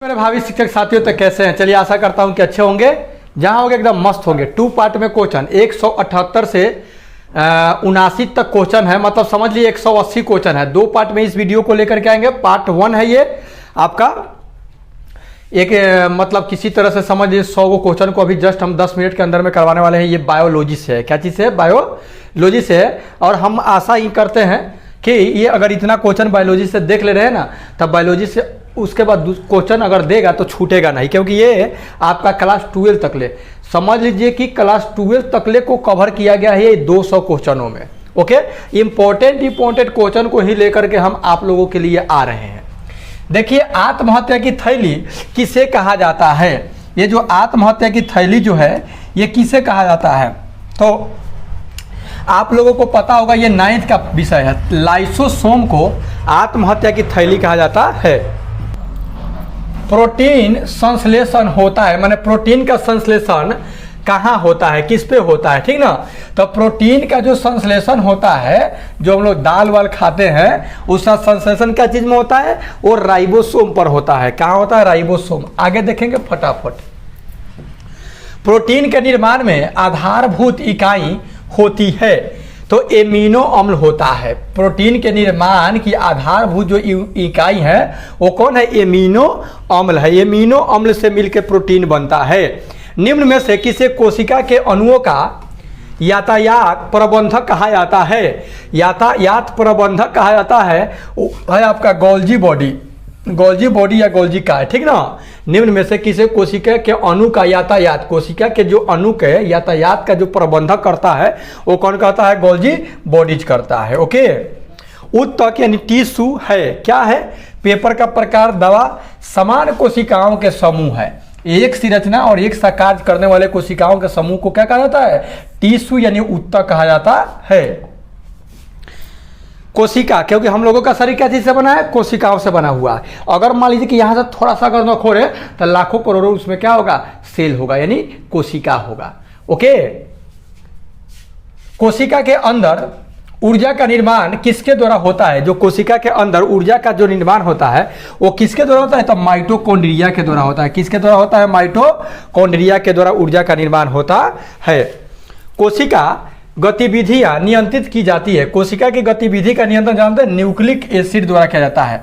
मेरे भावी शिक्षक साथियों तो कैसे हैं? चलिए आशा करता हूं कि अच्छे होंगे, जहां होंगे एकदम मस्त होंगे। 2 पार्ट में क्वेश्चन 178 से 79 तक क्वेश्चन है, मतलब समझ लीजिए 180 क्वेश्चन है। 2 पार्ट में इस वीडियो को लेकर के आएंगे। पार्ट 1 है ये आपका एक मतलब किसी तरह से समझ लीजिए 100 क्वेश्चन को अभी जस्ट हम 10 मिनट के अंदर में करवाने वाले हैं। ये बायोलॉजी से है। क्या चीज़ से है? बायोलॉजी से है। और हम आशा ही करते हैं कि ये अगर इतना क्वेश्चन बायोलॉजी से देख ले रहे हैं ना, तब बायोलॉजी से उसके बाद क्वेश्चन अगर देगा तो छूटेगा नहीं, क्योंकि ये आपका क्लास 12 तक ले, समझ लीजिए कि क्लास 12 तक ले को कवर किया गया है ये 200 क्वेश्चनों में। ओके, इंपॉर्टेंट क्वेश्चन को ही लेकर के हम आप लोगों के लिए आ रहे हैं। देखिए, आत्महत्या की थैली किसे कहा जाता है? ये जो आत्महत्या की थैली जो है ये किसे कहा जाता है? तो आप लोगों को पता होगा, ये 9th का विषय है। लाइसोसोम को आत्महत्या की थैली कहा जाता है। प्रोटीन संश्लेषण होता है, माने प्रोटीन का संश्लेषण कहाँ होता है, किस पे होता है, ठीक ना? तो प्रोटीन का जो संश्लेषण होता है, जो हम लोग दाल वाल खाते हैं, उसका संश्लेषण क्या चीज में होता है? वो राइबोसोम पर होता है। कहाँ होता है? राइबोसोम। आगे देखेंगे फटाफट। प्रोटीन के निर्माण में आधारभूत इकाई होती है तो एमिनो अम्ल होता है। प्रोटीन के निर्माण की आधारभूत जो इकाई है वो कौन है? एमिनो अम्ल है। एमिनो अम्ल से मिलकर प्रोटीन बनता है। निम्न में से किसे कोशिका के अणुओं का यातायात प्रबंधक कहा जाता है? यातायात प्रबंधक कहा जाता है आपका गोल्जी बॉडी या गोल्जी का, ठीक ना? निम्न में से किसे कोशिका के अणु का यातायात, कोशिका के जो अणु के यातायात का जो प्रबंधक करता है वो कौन करता है? गोल्जी बॉडीज करता है। ओके, उत्तक यानी टिश्यू है, क्या है? पेपर का प्रकार, दवा, समान कोशिकाओं के समूह है। एक संरचना और एक सा कार्य करने वाले कोशिकाओं के समूह को क्या कहा जाता है? टिश्यू यानी उत्तक कहा जाता है। कोशिका, क्योंकि हम लोगों का शरीर क्या चीज से बना है? कोशिकाओं से बना हुआ है। अगर मान लीजिए कि यहां से थोड़ा सा अगर खोले तो लाखों करोड़ों उसमें क्या होगा? सेल होगा, यानी कोशिका होगा। ओके, कोशिका के अंदर ऊर्जा का निर्माण किसके द्वारा होता है? जो कोशिका के अंदर ऊर्जा का जो निर्माण होता है वो किसके द्वारा होता है? तो माइटोकॉन्ड्रिया के द्वारा होता है। किसके द्वारा होता है? माइटोकॉन्ड्रिया के द्वारा ऊर्जा का निर्माण होता है। कोशिका गतिविधियां नियंत्रित की जाती है। कोशिका की गतिविधि का नियंत्रण जानते हैं? न्यूक्लिक एसिड द्वारा किया जाता है।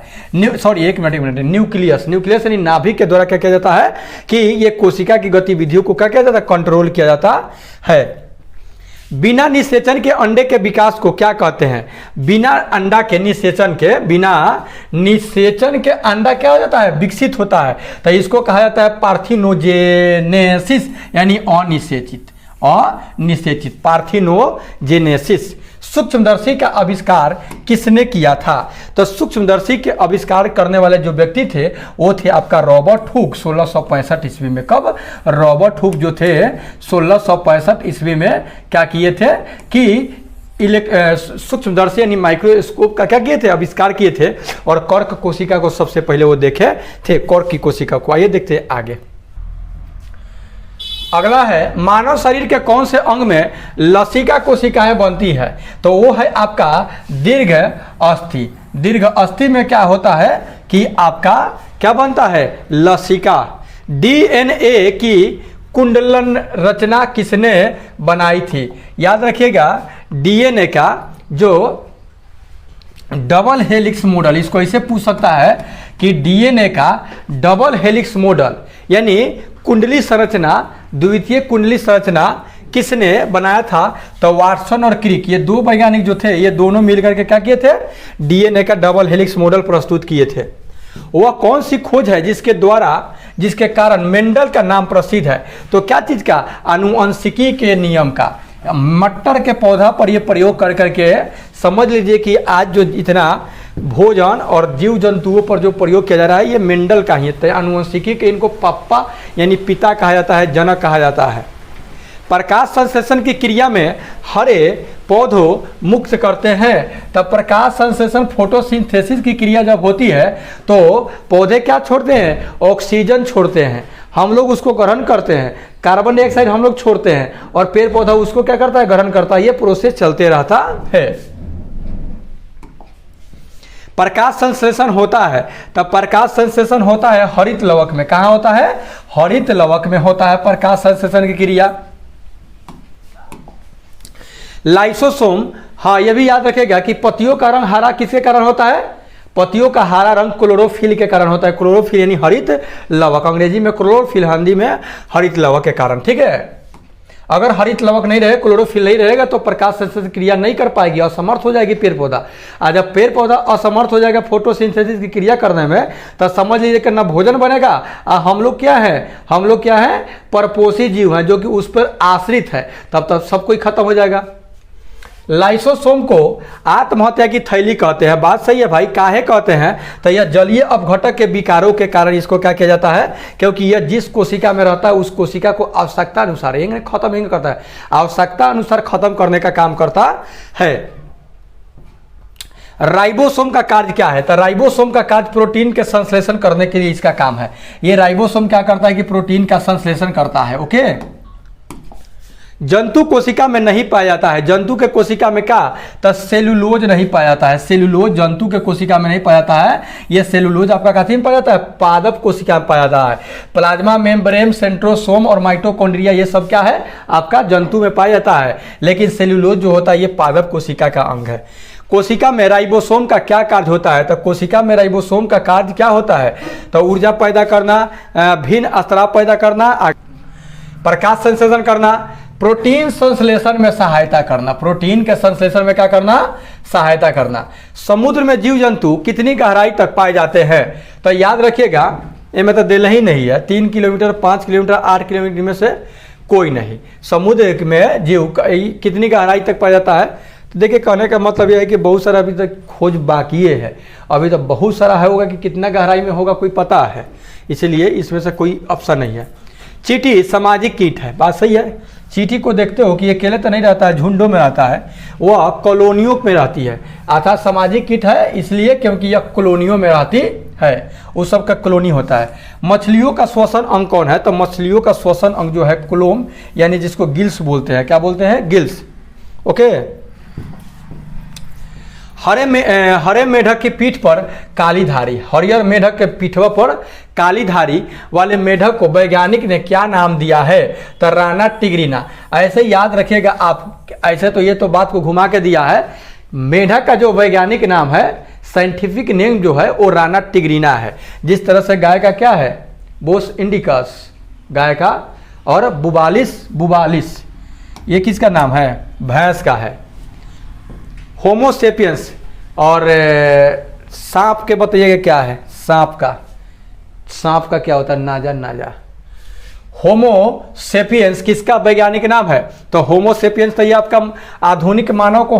एक मिनट, न्यूक्लियस यानी नाभिक के द्वारा क्या किया जाता है कि ये कोशिका की गतिविधियों को क्या किया जाता है? कंट्रोल किया जाता है। बिना निषेचन के अंडे के विकास को क्या कहते हैं? बिना निषेचन के अंडा क्या हो जाता है? विकसित होता है। तो इसको कहा जाता है पार्थिनोजेनेसिस, यानी अनिषेचित पार्थिनोजेनेसिस। सूक्ष्मदर्शी का आविष्कार किसने किया था? तो सूक्ष्मदर्शी के आविष्कार करने वाले जो व्यक्ति थे वो थे आपका रॉबर्ट हुक 1665 ईस्वी में। कब? रॉबर्ट हुक जो थे 1665 ईस्वी में क्या किए थे कि सूक्ष्मदर्शी यानी माइक्रोस्कोप का क्या किए थे? आविष्कार किए थे। और कर्क कोशिका को सबसे पहले वो देखे थे, कर्क की कोशिका को। आइए देखते हैं आगे। अगला है, मानव शरीर के कौन से अंग में लसिका कोशिकाएं बनती है? तो वो है आपका दीर्घ अस्थि। दीर्घ अस्थि में क्या होता है कि आपका क्या बनता है? लसिका। डीएनए की कुंडलन रचना किसने बनाई थी? याद रखिएगा, डीएनए का जो डबल हेलिक्स मॉडल, इसको ऐसे पूछ सकता है कि डीएनए का डबल हेलिक्स मॉडल यानी कुंडली संरचना, द्वितीय कुंडली संरचना किसने बनाया था? तो वाटसन और क्रिक, ये 2 वैज्ञानिक जो थे, ये दोनों मिलकर के क्या किए थे? डीएनए का डबल हेलिक्स मॉडल प्रस्तुत किए थे। वह कौन सी खोज है जिसके कारण मेंडल का नाम प्रसिद्ध है? तो क्या चीज का? आनुवंशिकी के नियम का। मटर के पौधा पर यह प्रयोग कर करके समझ लीजिए कि आज जो इतना भोजन और जीव जंतुओं पर जो प्रयोग किया जा रहा है ये मेंडल का ही है। आनुवंशिकी के इनको पापा यानी पिता कहा जाता है, जनक कहा जाता है। प्रकाश संश्लेषण की क्रिया में हरे पौधों मुक्त करते हैं। तब प्रकाश संश्लेषण फोटोसिंथेसिस की क्रिया जब होती है तो पौधे क्या छोड़ते हैं? ऑक्सीजन छोड़ते हैं, हम लोग उसको ग्रहण करते हैं। कार्बन डाइऑक्साइड हम लोग छोड़ते हैं और पेड़ पौधा उसको क्या करता है? ग्रहण करता है। ये प्रोसेस चलते रहता है। प्रकाश संश्लेषण होता है, तब प्रकाश संश्लेषण होता है हरित लवक में। कहाँ होता है? हरित लवक में होता है प्रकाश संश्लेषण की क्रिया। लाइसोसोम, हाँ ये भी याद रखेगा कि पत्तियों का रंग हरा किसके कारण होता है? पत्तियों का हरा रंग क्लोरोफिल के कारण होता है। क्लोरोफिल यानी हरित लवक, अंग्रेजी में क्लोरोफिल, हिंदी में हरित लवक के कारण। ठीक है, अगर हरित लवक नहीं रहे, क्लोरोफिल नहीं रहेगा तो प्रकाश संश्लेषण क्रिया नहीं कर पाएगी, असमर्थ हो जाएगी पेड़ पौधा। और जब पेड़ पौधा असमर्थ हो जाएगा फोटोसिंथेसिस की क्रिया करने में, तो समझ लीजिए कि ना भोजन बनेगा। और हम लोग क्या है? परपोषी जीव हैं जो कि उस पर आश्रित है, तब सब कोई खत्म हो जाएगा। लाइसोसोम को आत्महत्या की थैली कहते हैं। बात सही है भाई। काहे कहते हैं? तो यह जलीय अपघटक के विकारों के कारण इसको क्या किया जाता है? क्योंकि यह जिस कोशिका में रहता है उस कोशिका को आवश्यकता अनुसार खत्म करता है, आवश्यकता अनुसार खत्म करने का काम करता है। राइबोसोम का कार्य क्या है? तो राइबोसोम का कार्य प्रोटीन के संश्लेषण करने के लिए इसका काम है। ये राइबोसोम क्या करता है कि प्रोटीन का संश्लेषण करता है। ओके, जंतु कोशिका में नहीं पाया जाता है। जंतु के कोशिका में क्या? तो सेलुलोज नहीं पाया जाता है। सेलुलोज जंतु के कोशिका में नहीं पाया जाता है। यह सेलुलोज आपका कथी में पाया जाता है? पादप कोशिका में पाया जाता है। प्लाज्मा मेम्ब्रेन, सेंट्रोसोम और माइटोकॉन्ड्रिया ये सब क्या है? आपका जंतु में पाया जाता है। लेकिन सेलुलोज जो होता है ये पादप कोशिका का अंग है। कोशिका में राइबोसोम का क्या कार्य होता है? तो कोशिका में राइबोसोम का कार्य क्या होता है? तो ऊर्जा पैदा करना, भिन्न स्राव पैदा करना, प्रकाश संश्लेषण करना, प्रोटीन संश्लेषण में सहायता करना। प्रोटीन के संश्लेषण में क्या करना? सहायता करना। समुद्र में जीव जंतु कितनी गहराई तक पाए जाते हैं? तो याद रखिएगा, ये में तो दिल ही नहीं है। 3 किलोमीटर, 5 किलोमीटर, 8 किलोमीटर में से कोई नहीं। समुद्र में जीव कितनी गहराई तक पाया जाता है? तो देखिए, कहने का मतलब यह है कि बहुत सारा अभी तक खोज बाकी है। अभी तो बहुत सारा है, होगा कि कितना गहराई में होगा कोई पता है, इसलिए इसमें से कोई ऑप्शन नहीं है। चींटी सामाजिक कीट है। बात सही है। चींटी को देखते हो कि ये अकेले तो नहीं रहता है, झुंडों में रहता है, वह कॉलोनियों में रहती है। अर्थात सामाजिक कीट है इसलिए क्योंकि यह कॉलोनियों में रहती है, उस सब का कॉलोनी होता है। मछलियों का श्वसन अंग कौन है? तो मछलियों का श्वसन अंग जो है क्लोम, यानी जिसको गिल्स बोलते हैं। क्या बोलते हैं? गिल्स। ओके, हरे मेढक की पीठ पर काली धारी, हरियर मेढक के पीठवा पर काली धारी वाले मेढक को वैज्ञानिक ने क्या नाम दिया है? तो राना टिग्रिना। ऐसे याद रखिएगा आप, ऐसे तो ये तो बात को घुमा के दिया है। मेढक का जो वैज्ञानिक नाम है, साइंटिफिक नेम जो है वो राना टिग्रिना है। जिस तरह से गाय का क्या है? बोस इंडिकस गाय का, और बुबालिस ये किसका नाम है? भैंस का है। होमोसेपियंस, और सांप के बताइएगा क्या है? सांप का क्या होता है? नाजा। होमोसेपियंस किसका वैज्ञानिक नाम है? तो होमोसेपियंस, तो ये आपका आधुनिक मानव को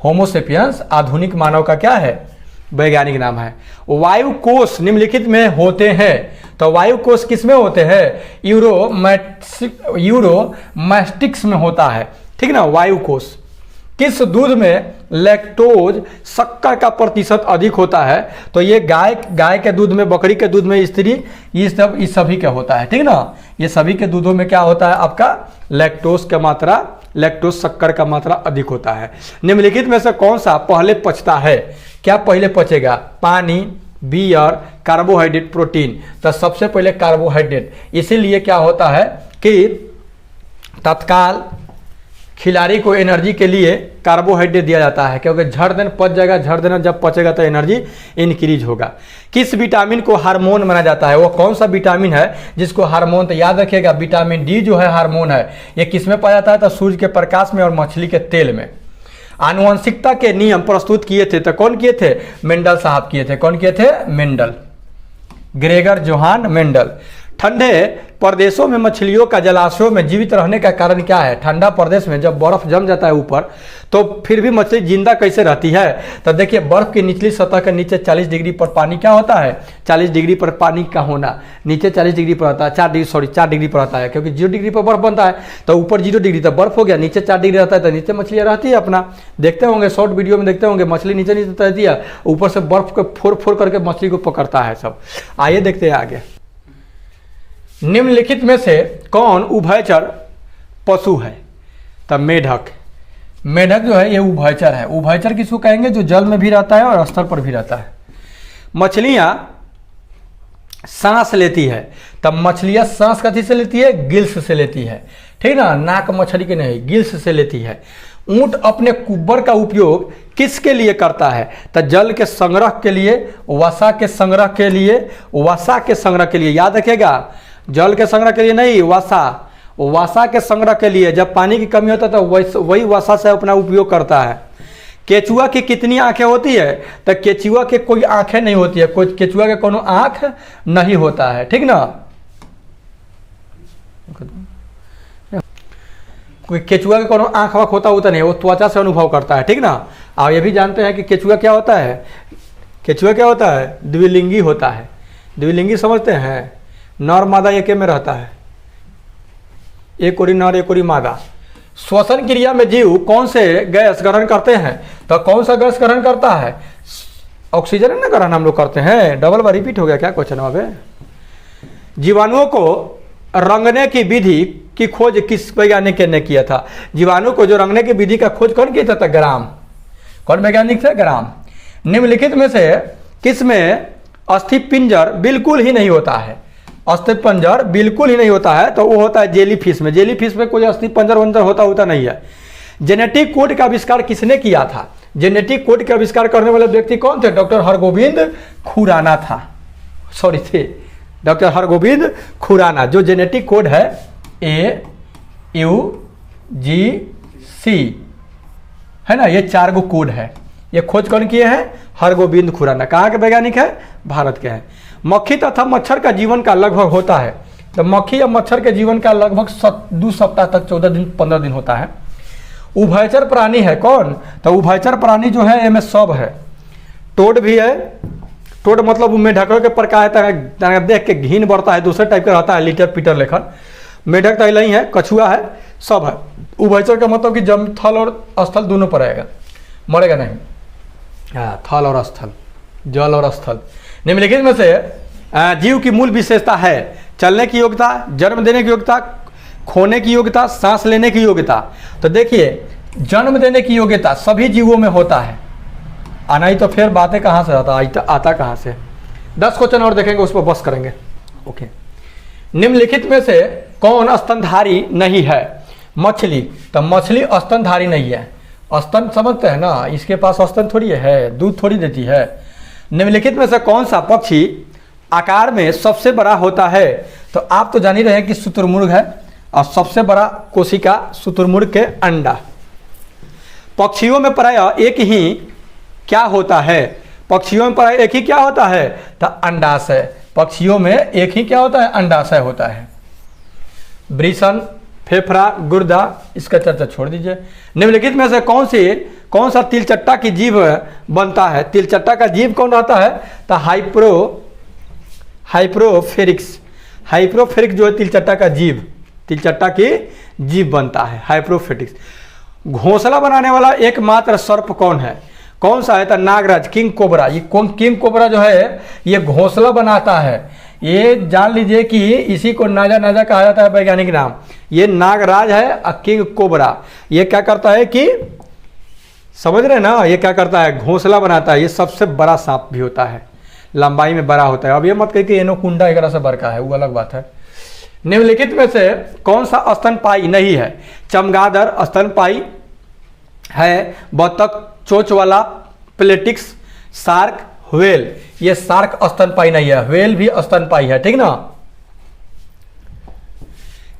होमोसेपियंस आधुनिक मानव का क्या है? वैज्ञानिक नाम है। वायु कोष निम्नलिखित में होते हैं। तो वायु कोष किस में होते हैं? यूरोमैस्टिक्स में होता है। ठीक ना, वायु कोष। किस दूध में लैक्टोज शक्कर का प्रतिशत अधिक होता है? तो ये गाय के दूध में, बकरी के दूध में, स्त्री, इस सभी का होता है। ठीक ना, ये सभी के दूधों में क्या होता है? आपका लैक्टोज शक्कर का मात्रा अधिक होता है। निम्नलिखित में से कौन सा पहले पचता है? क्या पहले पचेगा? पानी, बियर, कार्बोहाइड्रेट, प्रोटीन। तो सबसे पहले कार्बोहाइड्रेट। इसीलिए क्या होता है कि तत्काल खिलाड़ी को एनर्जी के लिए कार्बोहाइड्रेट दिया जाता है, क्योंकि झड़ देना पच जाएगा, झड़ देना जब पचेगा तो एनर्जी इंक्रीज होगा। किस विटामिन को हार्मोन माना जाता है? वो कौन सा विटामिन है जिसको हार्मोन? तो याद रखिएगा, विटामिन डी जो है हार्मोन है। ये किस में पाया जाता है? तो सूर्य के प्रकाश में और मछली के तेल में। आनुवंशिकता के नियम प्रस्तुत किए थे, तो कौन किए थे? मेंडल साहब किए थे। कौन किए थे? Mendel, Gregor Johan Mendel. ठंडे प्रदेशों में मछलियों का जलाशयों में जीवित रहने का कारण क्या है? ठंडा प्रदेश में जब बर्फ जम जाता है ऊपर, तो फिर भी मछली जिंदा कैसे रहती है? तो देखिए, बर्फ की निचली सतह के नीचे 40 डिग्री पर पानी क्या होता है? 40 डिग्री पर पानी का होना। नीचे 40 डिग्री पर आता है, 4 डिग्री पर आता है, क्योंकि 0 डिग्री पर बर्फ बनता है। तो ऊपर 0 डिग्री तो बर्फ हो गया, नीचे 4 डिग्री रहता है, तो नीचे मछलियाँ रहती है। अपना देखते होंगे, शॉर्ट वीडियो में देखते होंगे, मछली नीचे रहती है, ऊपर से बर्फ को फोड़ करके मछली को पकड़ता है सब। आइए देखते हैं आगे। निम्नलिखित में से कौन उभयचर पशु है? तब मेढक। मेढक जो है ये उभयचर है। उभयचर किसको कहेंगे? जो जल में भी रहता है और स्थल पर भी रहता है। मछलियां सांस लेती है, तब मछलियां सांस कथी से लेती है? गिल्स से लेती है, ठीक ना, नाक मछली के नहीं, गिल्स से लेती है। ऊंट अपने कुब्बर का उपयोग किसके लिए करता है? तो जल के संग्रह के लिए, वसा के संग्रह के लिए, वसा के संग्रह के लिए, याद रखिएगा, जल के संग्रह के लिए नहीं, वसा के संग्रह के लिए। जब पानी की कमी होता है तो वही वसा से अपना उपयोग करता है। केचुआ की कितनी आंखें होती है? तो केचुआ के कोई आंखें नहीं होती है, कोई केचुआ के कोनो आंख नहीं होता है, ठीक ना। कोई केचुआ के कोनो आंख वाँख होता नहीं, वो त्वचा से अनुभव करता है, ठीक ना। आप ये भी जानते हैं कि केचुआ क्या होता है? केचुआ क्या होता है? द्विलिंगी होता है। द्विलिंगी समझते हैं? नर मादा एक में रहता है, एक ओरी नर एक ओरी मादा। श्वसन क्रिया में जीव कौन से गैस ग्रहण करते हैं? तो कौन सा गैस ग्रहण करता है? ऑक्सीजन है ना ग्रहण हम लोग करते हैं। डबल बार रिपीट हो गया क्या क्वेश्चन? अब जीवाणुओं को रंगने की विधि की खोज किस वैज्ञानिक ने किया था? जीवाणु को जो रंगने की विधि का खोज कौन किया था? ग्राम। कौन वैज्ञानिक थे? ग्राम। निम्नलिखित में से किसमें अस्थि पिंजर बिल्कुल ही नहीं होता है? अस्थि पंजर बिल्कुल ही नहीं होता है तो वो होता है जेली फिश में। जेली फिश में कोई अस्थि पंजर वंजर होता नहीं है। जेनेटिक कोड का आविष्कार किसने किया था? जेनेटिक कोड का आविष्कार करने वाले व्यक्ति कौन थे? डॉक्टर हरगोविंद खुराना था, सॉरी थे डॉक्टर हरगोविंद खुराना। जो जेनेटिक कोड है AUGC है ना, ये 4 गो कोड है। ये खोज कौन किए हैं? हरगोविंद खुराना। कहाँ के वैज्ञानिक है? भारत के हैं। मक्खी तथा मच्छर का जीवन काल लगभग होता है, तो मक्खी या मच्छर के जीवन काल लगभग 2 सप्ताह तक 14 दिन 15 दिन होता है। उभयचर प्राणी है कौन? तो उभयचर प्राणी जो है इनमें सब है। टोड भी है। टोड मतलब मेढकों के प्रकार है, देख के घिन बढ़ता है, दूसरे टाइप का रहता है, लीटर पीटर लेखन। मेढक तो नहीं है, कछुआ है, सब है। उभयचर का मतलब कि जम थल और स्थल दोनों पर रहेगा, मरेगा नहीं। हाँ, थल और स्थल, जल और स्थल। निम्नलिखित में से जीव की मूल विशेषता है? चलने की योग्यता, जन्म देने की योग्यता, खोने की योग्यता, सांस लेने की योग्यता। तो देखिए, जन्म देने की योग्यता सभी जीवों में होता है। आना ही तो फिर बातें कहाँ से आता कहाँ से? 10 क्वेश्चन और देखेंगे, उस पर बस करेंगे। ओके। निम्नलिखित में से कौन स्तनधारी नहीं है? मछली। तो मछली स्तनधारी नहीं है। स्तन समझते हैं ना, इसके पास स्तन थोड़ी है, दूध थोड़ी देती है। निम्नलिखित में से कौन सा पक्षी आकार में सबसे बड़ा होता है? तो आप तो जान ही रहे हैं कि शुतुरमुर्ग है, और सबसे बड़ा कोशिका शुतुरमुर्ग के अंडा। पक्षियों में प्रायः एक ही क्या होता है? पक्षियों में प्रायः एक ही क्या होता है? तो अंडाशय। पक्षियों में एक ही क्या होता है? अंडाशय होता है। वृषण, फेफड़ा, गुर्दा, इसका चर्चा छोड़ दीजिए। निम्नलिखित में से कौन सा तिलचट्टा की जीव बनता है? तिलचट्टा का जीव कौन रहता है? तो हाइप्रोफेरिक्स। हाइप्रोफेरिक्स जो है तिलचट्टा का जीव, तिलचट्टा की जीव बनता है, हाइप्रोफेरिक्स। घोंसला बनाने वाला एकमात्र सर्प कौन है? कौन सा है? तो नागराज, किंग कोबरा। ये किंग कोबरा जो है ये घोंसला बनाता है। ये जान लीजिए कि इसी को नाजा कहा जाता है वैज्ञानिक नाम। ये नागराज है और किंग कोबरा। ये क्या करता है कि समझ रहे हैं ना, ये क्या करता है? घोंसला बनाता है। ये सबसे बड़ा सांप भी होता है, लंबाई में बड़ा होता है। अब ये मत कहिए कि एनोकुंडा एक से बड़का है, वो अलग बात है। निम्नलिखित में से कौन सा स्तनपायी नहीं है? चमगादड़ स्तनपायी है, बतख, चोंच वाला, प्लेटिक्स, शार्क, व्हेल। ये शार्क स्तनपायी नहीं है, व्हेल भी स्तनपायी है, ठीक ना।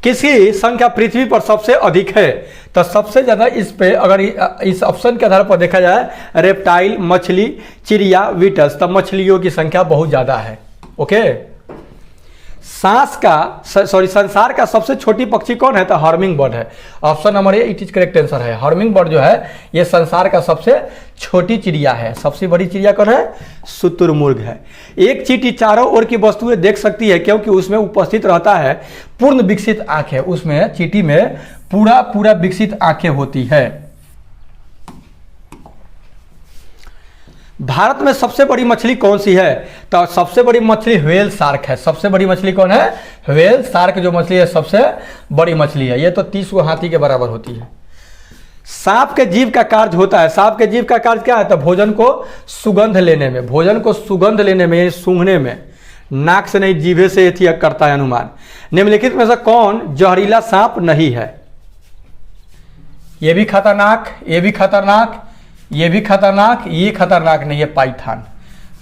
किसकी संख्या पृथ्वी पर सबसे अधिक है? तो सबसे ज्यादा इस पे अगर इस ऑप्शन के आधार पर देखा जाए, रेप्टाइल, मछली, चिड़िया, वीटस, तब मछलियों की संख्या बहुत ज्यादा है। ओके। संसार का सबसे छोटी पक्षी कौन है? तो हर्मिंग बर्ड है। Option number A it is correct answer है। हर्मिंग बर्ड जो है ये संसार का सबसे छोटी चिड़िया है। सबसे बड़ी चिड़िया कौन है? शुतुरमुर्ग है। एक चींटी चारों ओर की वस्तुएं देख सकती है क्योंकि उसमें उपस्थित रहता है पूर्ण विकसित आंखें। उसमें चींटी में पूरा विकसित आंखें होती है। भारत में सबसे बड़ी मछली कौन सी है? तो सबसे बड़ी मछली व्हेल शार्क है। सबसे बड़ी मछली कौन है? व्हेल शार्क जो मछली है सबसे बड़ी मछली है। ये तो 30 हाथी के बराबर होती है। सांप के जीव का कार्य होता है, सांप के जीव का कार्य क्या है? तो भोजन को सुगंध लेने में, भोजन को सुगंध लेने में, सूंघने में, नाक से नहीं जीभे से ये करता है अनुमान। निम्नलिखित में से कौन जहरीला सांप नहीं है? ये भी खतरनाक, ये भी खतरनाक, ये भी खतरनाक, ये खतरनाक नहीं है पाइथन।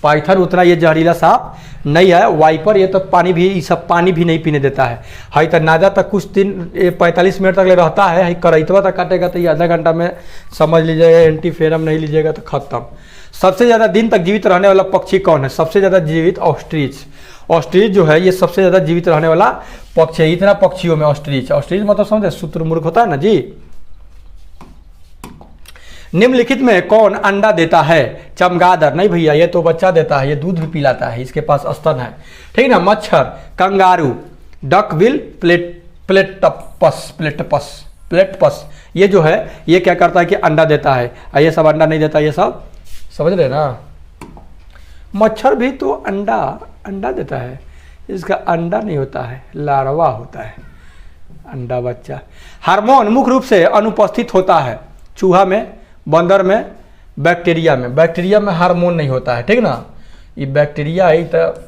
पाइथन उतना ये जहरीला सांप नहीं है। वाइपर ये तो पानी भी, ये सब पानी भी नहीं पीने देता है। हाई तो नाजा तक कुछ दिन 45 मिनट तक ले रहता है। हाई करैतवा तक काटेगा तो ये आधा घंटा में समझ लीजिएगा, एंटीफेरम नहीं लीजिएगा तो खत्म। सबसे ज़्यादा दिन तक जीवित रहने वाला पक्षी कौन है? सबसे ज़्यादा जीवित ऑस्ट्रिच। ऑस्ट्रिच जो है ये सबसे ज़्यादा जीवित रहने वाला पक्षी है। इतना पक्षियों में ऑस्ट्रिच, ऑस्ट्रिच मतलब समझे शुतुरमुर्ग होता है ना जी। निम्नलिखित में कौन अंडा देता है? चमगादड़ नहीं भैया, ये तो बच्चा देता है, ये दूध भी पिलाता है, इसके पास स्तन है, ठीक ना। मच्छर, कंगारू, डकविल, प्लेटपस ये जो है ये क्या करता है कि अंडा देता है, और ये सब अंडा नहीं देता। ये सब समझ रहे ना। मच्छर भी तो अंडा देता है, इसका अंडा नहीं होता है, लार्वा होता है, अंडा बच्चा। हार्मोन मुख्य रूप से अनुपस्थित होता है चूहा में, बंदर में, बैक्टीरिया में। बैक्टीरिया में हार्मोन नहीं होता है, ठीक ना। ये बैक्टीरिया है तो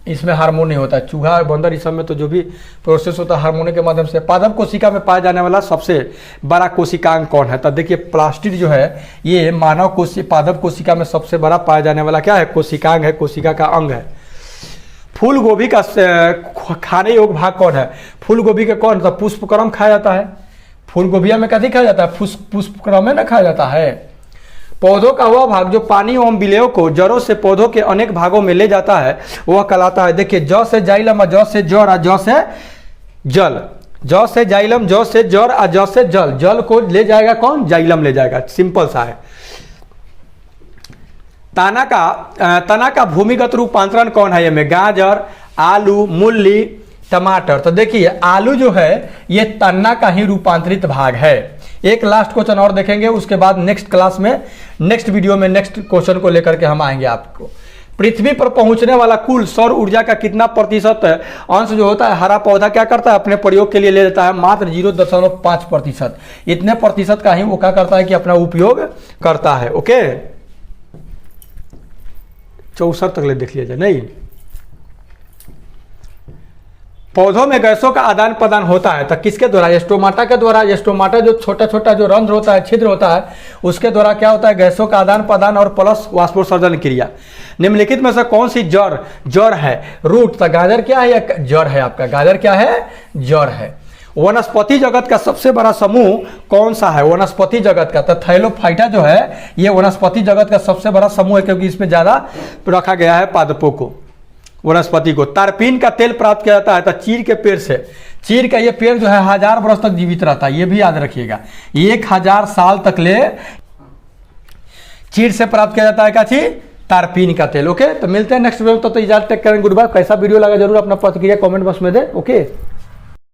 इसमें हार्मोन नहीं होता है। चूहा, बंदर इस सब में तो जो भी प्रोसेस होता है हार्मोन के माध्यम से। पादप कोशिका में पाया जाने वाला सबसे बड़ा कोशिकांग कौन है? तो देखिए प्लास्टिड जो है ये मानव पादप कोशिका में सबसे बड़ा पाया जाने वाला क्या है? कोशिकांग है, कोशिका का अंग है। फूल गोभी का खाने योग्य भाग कौन है? फूल गोभी का कौन? तो पुष्पक्रम खाया जाता है। फूल गोभिया में कथी खाया जाता है? पुष्पक्रम में ना खाया जाता है। पौधों का वह भाग जो पानी एवं विलेय को जड़ों से पौधों के अनेक भागों में ले जाता है वह कहलाता है। देखिए जौ से जाइलम, जौ से जड़, और जौ से जल। जौ से जाइलम, जौ से जड़, और जौ से जल। जल को ले जाएगा कौन? जाइलम ले जाएगा, सिंपल सा है। तना का भूमिगत रूपांतरण कौन है? ये में गाजर, आलू, मूली, टमाटर। तो देखिए आलू जो है ये तना का ही रूपांतरित भाग है। एक लास्ट क्वेश्चन और देखेंगे, उसके बाद नेक्स्ट क्लास में, नेक्स्ट वीडियो में नेक्स्ट क्वेश्चन को लेकर के हम आएंगे आपको। पृथ्वी पर पहुंचने वाला कुल सौर ऊर्जा का कितना प्रतिशत अंश जो होता है हरा पौधा क्या करता है? अपने प्रयोग के लिए ले लेता है, मात्र 0.5%। इतने प्रतिशत का ही वो क्या करता है कि अपना उपयोग करता है। ओके 64 तक ले देख लीजिए। नहीं, पौधों में गैसों का आदान प्रदान होता है तो किसके द्वारा? स्टोमाटा के द्वारा। स्टोमाटा जो छोटा छोटा जो रंध्र होता है, छिद्र होता है, उसके द्वारा क्या होता है? गैसों का आदान प्रदान और प्लस वाष्पोत्सर्जन क्रिया। निम्नलिखित में से कौन सी जड़ है? रूट। तो गाजर क्या है? या जड़ है आपका? गाजर क्या है? जड़ है। वनस्पति जगत का सबसे बड़ा समूह कौन सा है? वनस्पति जगत का तो थैलोफाइटा जो है ये वनस्पति जगत का सबसे बड़ा समूह है, क्योंकि इसमें ज्यादा रखा गया है पादपों को, वनस्पति को। तारपीन का तेल प्राप्त किया जाता है तो चीड़ के पेड़ से। चीड़ का ये पेड़ जो है 1000 वर्ष तक जीवित रहता है, ये भी याद रखिएगा। 1000 साल तक ले चीड़ से प्राप्त किया जाता है क्या चीज? तारपीन का तेल। ओके तो मिलते हैं नेक्स्ट वीडियो में। तो इजाजत टेक करें, गुड बाय। कैसा वीडियो लगा जरूर अपना प्रतिक्रिया कमेंट बॉक्स में दे। ओके।